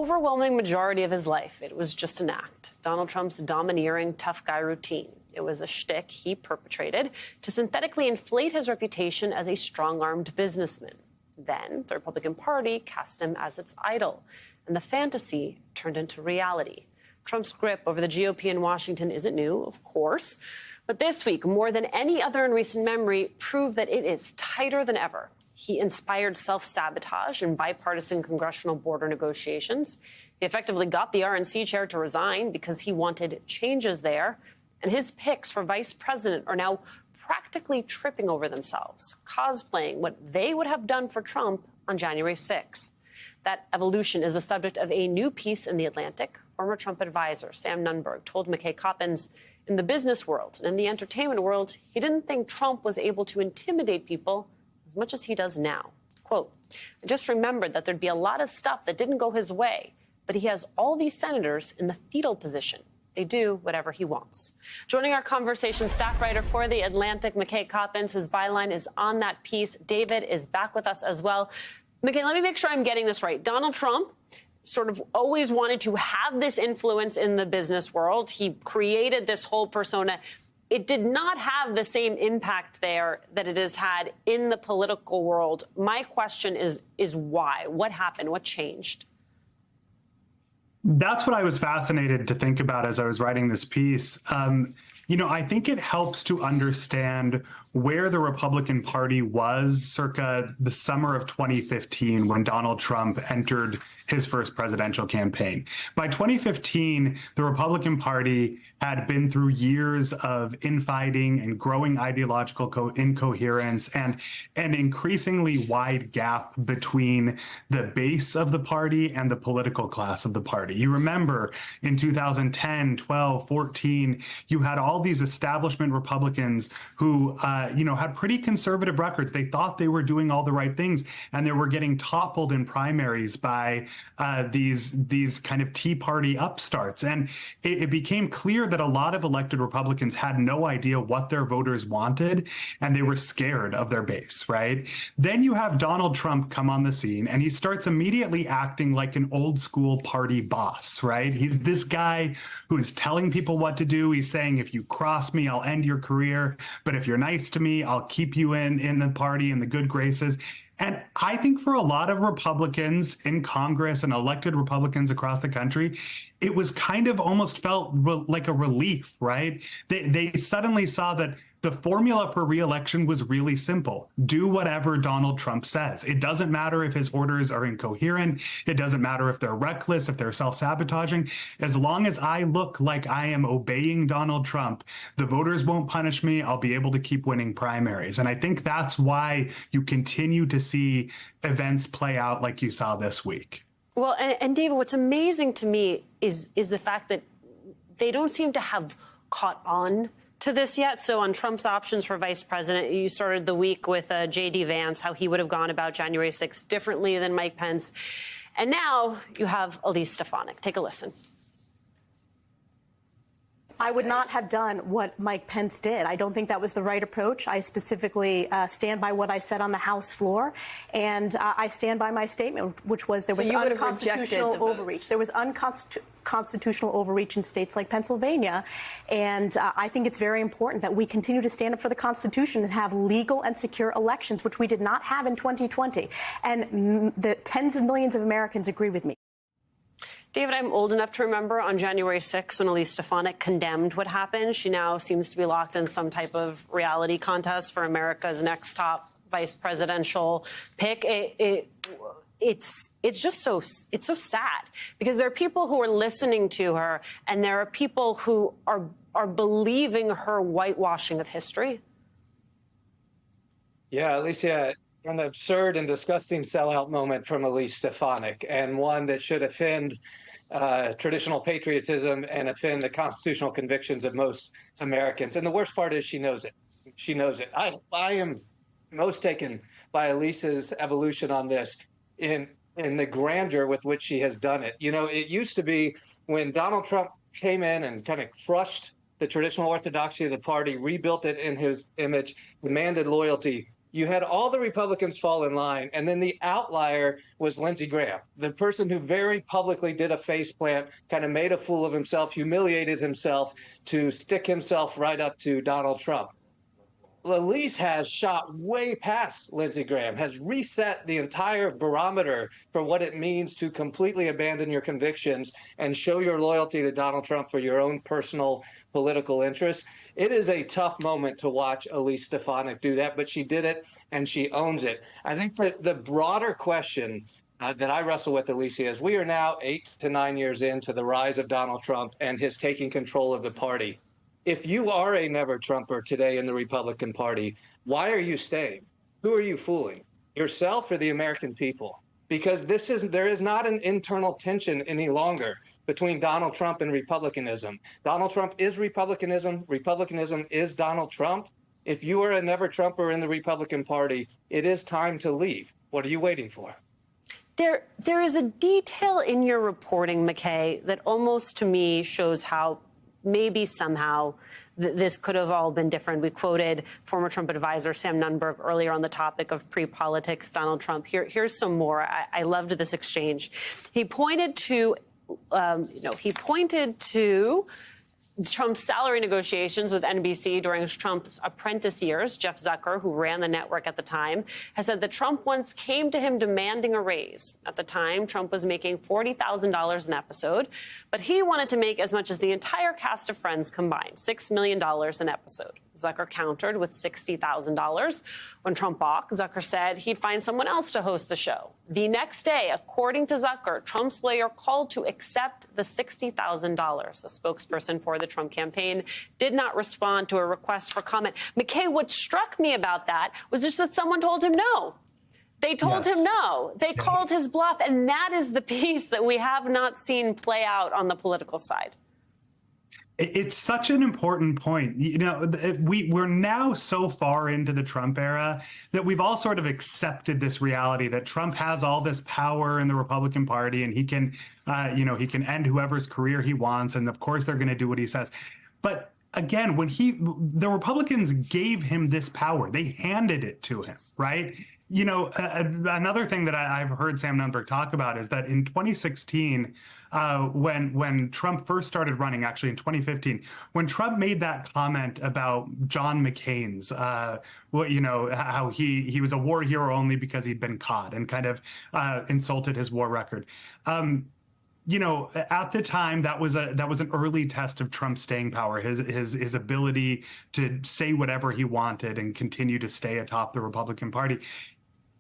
overwhelming majority of his life, it was just an act. Donald Trump's domineering, tough guy routine. It was a shtick he perpetrated to synthetically inflate his reputation as a strong-armed businessman. Then the Republican Party cast him as its idol, and the fantasy turned into reality. Trump's grip over the GOP in Washington isn't new, of course, but this week, more than any other in recent memory, proved that it is tighter than ever. He inspired self-sabotage in bipartisan congressional border negotiations. He effectively got the RNC chair to resign because he wanted changes there. And his picks for vice president are now practically tripping over themselves, cosplaying what they would have done for Trump on January 6th. That evolution is the subject of a new piece in The Atlantic. Former Trump advisor Sam Nunberg told McKay Coppins in the business world and in the entertainment world, he didn't think Trump was able to intimidate people as much as he does now. Quote, I just remembered that there'd be a lot of stuff that didn't go his way, but he has all these senators in the fetal position. They do whatever he wants. Joining our conversation, staff writer for The Atlantic, McKay Coppins, whose byline is on that piece. David is back with us as well. McKay, let me make sure I'm getting this right. Donald Trump sort of always wanted to have this influence in the business world. He created this whole persona. It did not have the same impact there that it has had in the political world. My question is why? What happened? What changed? That's what I was fascinated to think about as I was writing this piece. I think it helps to understand where the Republican Party was circa the summer of 2015 when Donald Trump entered his first presidential campaign. By 2015, the Republican Party had been through years of infighting and growing ideological incoherence and an increasingly wide gap between the base of the party and the political class of the party. You remember in 2010, 12, 14, you had all these establishment Republicans who had pretty conservative records. They thought they were doing all the right things, and they were getting toppled in primaries by these kind of Tea Party upstarts. And it became clear that a lot of elected Republicans had no idea what their voters wanted, and they were scared of their base, right? Then you have Donald Trump come on the scene, and he starts immediately acting like an old school party boss, right? He's this guy who is telling people what to do. He's saying, if you cross me, I'll end your career. But if you're nice to me, I'll keep you in the party in the good graces. And I think for a lot of Republicans in Congress and elected Republicans across the country, it was kind of almost felt like a relief, right? They suddenly saw that the formula for re-election was really simple. Do whatever Donald Trump says. It doesn't matter if his orders are incoherent. It doesn't matter if they're reckless, if they're self-sabotaging. As long as I look like I am obeying Donald Trump, the voters won't punish me. I'll be able to keep winning primaries. And I think that's why you continue to see events play out like you saw this week. Well, and David, what's amazing to me is the fact that they don't seem to have caught on to this yet. So on Trump's options for vice president, you started the week with J.D. Vance, how he would have gone about January 6th differently than Mike Pence. And now you have Elise Stefanik. Take a listen. I would not have done what Mike Pence did. I don't think that was the right approach. I specifically stand by what I said on the House floor, and I stand by my statement, which was there was unconstitutional overreach. There was unconstitutional overreach in states like Pennsylvania, and I think it's very important that we continue to stand up for the Constitution and have legal and secure elections, which we did not have in 2020. And the tens of millions of Americans agree with me. David, I'm old enough to remember on January 6th when Elise Stefanik condemned what happened. She now seems to be locked in some type of reality contest for America's next top vice presidential pick. It's just so sad because there are people who are listening to her and there are people who are believing her whitewashing of history. Yeah, Alicia, an absurd and disgusting sellout moment from Elise Stefanik, and one that should offend traditional patriotism and offend the constitutional convictions of most Americans. And the worst part is she knows it. She knows it. I am most taken by Elise's evolution on this in the grandeur with which she has done it. You know, it used to be when Donald Trump came in and kind of crushed the traditional orthodoxy of the party, rebuilt it in his image, demanded loyalty. You had all the Republicans fall in line, and then the outlier was Lindsey Graham, the person who very publicly did a faceplant, kind of made a fool of himself, humiliated himself to stick himself right up to Donald Trump. Elise has shot way past Lindsey Graham, has reset the entire barometer for what it means to completely abandon your convictions and show your loyalty to Donald Trump for your own personal political interests. It is a tough moment to watch Elise Stefanik do that, but she did it and she owns it. I think that the broader question that I wrestle with, Alicia, is we are now 8 to 9 years into the rise of Donald Trump and his taking control of the party. If you are a never Trumper today in the Republican Party, why are you staying? Who are you fooling? Yourself or the American people? Because there is not an internal tension any longer between Donald Trump and Republicanism. Donald Trump is Republicanism. Republicanism is Donald Trump. If you are a never Trumper in the Republican Party, it is time to leave. What are you waiting for? There is a detail in your reporting, McKay, that almost to me shows how maybe somehow this could have all been different. We quoted former Trump advisor Sam Nunberg earlier on the topic of pre-politics Donald Trump. Here's some more. I loved this exchange. He pointed to, Trump's salary negotiations with NBC during Trump's apprentice years. Jeff Zucker, who ran the network at the time, has said that Trump once came to him demanding a raise. At the time, Trump was making $40,000 an episode, but he wanted to make as much as the entire cast of Friends combined, $6 million an episode. Zucker countered with $60,000. When Trump balked, Zucker said he'd find someone else to host the show. The next day, according to Zucker, Trump's lawyer called to accept the $60,000. A spokesperson for the Trump campaign did not respond to a request for comment. McKay, what struck me about that was just that someone told him no. They told him no. They called his bluff, and that is the piece that we have not seen play out on the political side. It's such an important point. You know, we're now so far into the Trump era that we've all sort of accepted this reality that Trump has all this power in the Republican Party, and he can, he can end whoever's career he wants, and of course they're going to do what he says. But again, when the Republicans gave him this power, they handed it to him, right? You know, another thing that I've heard Sam Nunberg talk about is that in 2016. When Trump first started running, actually in 2015, when Trump made that comment about John McCain's, how he was a war hero only because he'd been caught, and kind of insulted his war record. At the time, that was an early test of Trump's staying power, his ability to say whatever he wanted and continue to stay atop the Republican Party.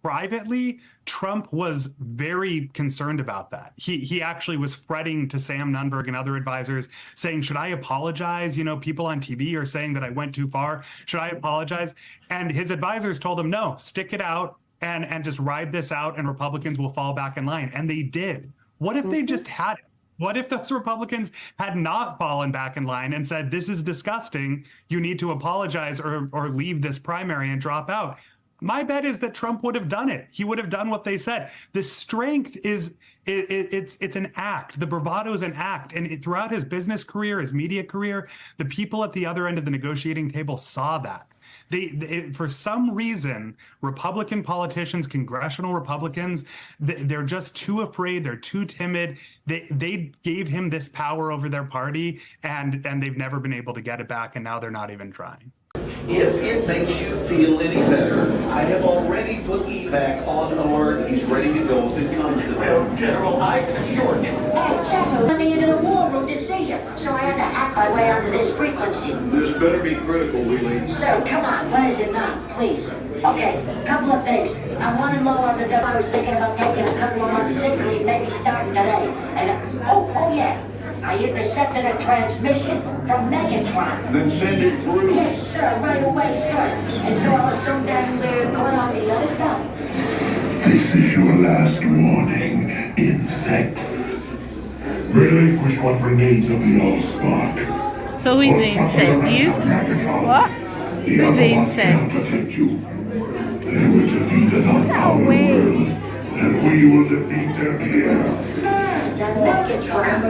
Privately, Trump was very concerned about that. He actually was fretting to Sam Nunberg and other advisors saying, should I apologize? You know, people on TV are saying that I went too far. Should I apologize? And his advisors told him, no, stick it out and just ride this out, and Republicans will fall back in line. And they did. What if they just had it? What if those Republicans had not fallen back in line and said, this is disgusting, you need to apologize or leave this primary and drop out? My bet is that Trump would have done it. He would have done what they said. The strength is it's an act. The bravado is an act. And throughout his business career, his media career, the people at the other end of the negotiating table saw that. For some reason, Republican politicians, congressional Republicans, they're just too afraid. They're too timid. They gave him this power over their party, and they've never been able to get it back. And now they're not even trying. If it makes you feel any better, I have already put evac on alert. He's ready to go if it comes to that. General, I can assure you. Hey, General, let me into the war room to see you, so I had to hack my way onto this frequency. This better be critical, Wheelie. So, come on, what is it now, please? Okay, couple of things. I'm running low on the dough. I was thinking about taking a couple of months sick leave, maybe starting today. And, oh yeah. I intercepted a transmission from Megatron. Then send it through. Yes, sir, right away, sir. And so I was so damn caught on the other stuff. This is your last warning, insects. Relinquish what remains of the Allspark. So who's the insect? You? What? Who's the insect? Protect you. They were defeated on our world, and we will defeat them here. The Megatron.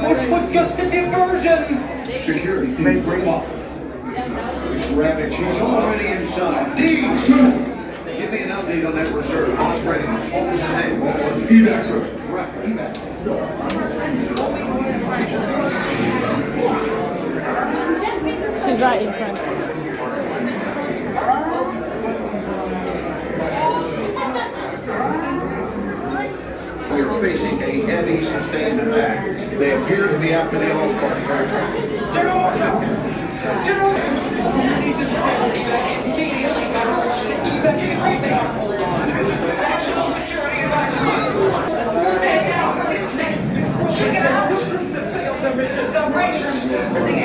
This was just a diversion. Security, please bring up. Rabbit, she's already inside. D. update on that reserve. Boss readiness. What was his name? Evac, sir. Right, evac. She's right in front. We are facing a heavy sustained attack. They appear to be after the All-Star. General! General! National security advisor! Stay down! Check it out! The mission celebration!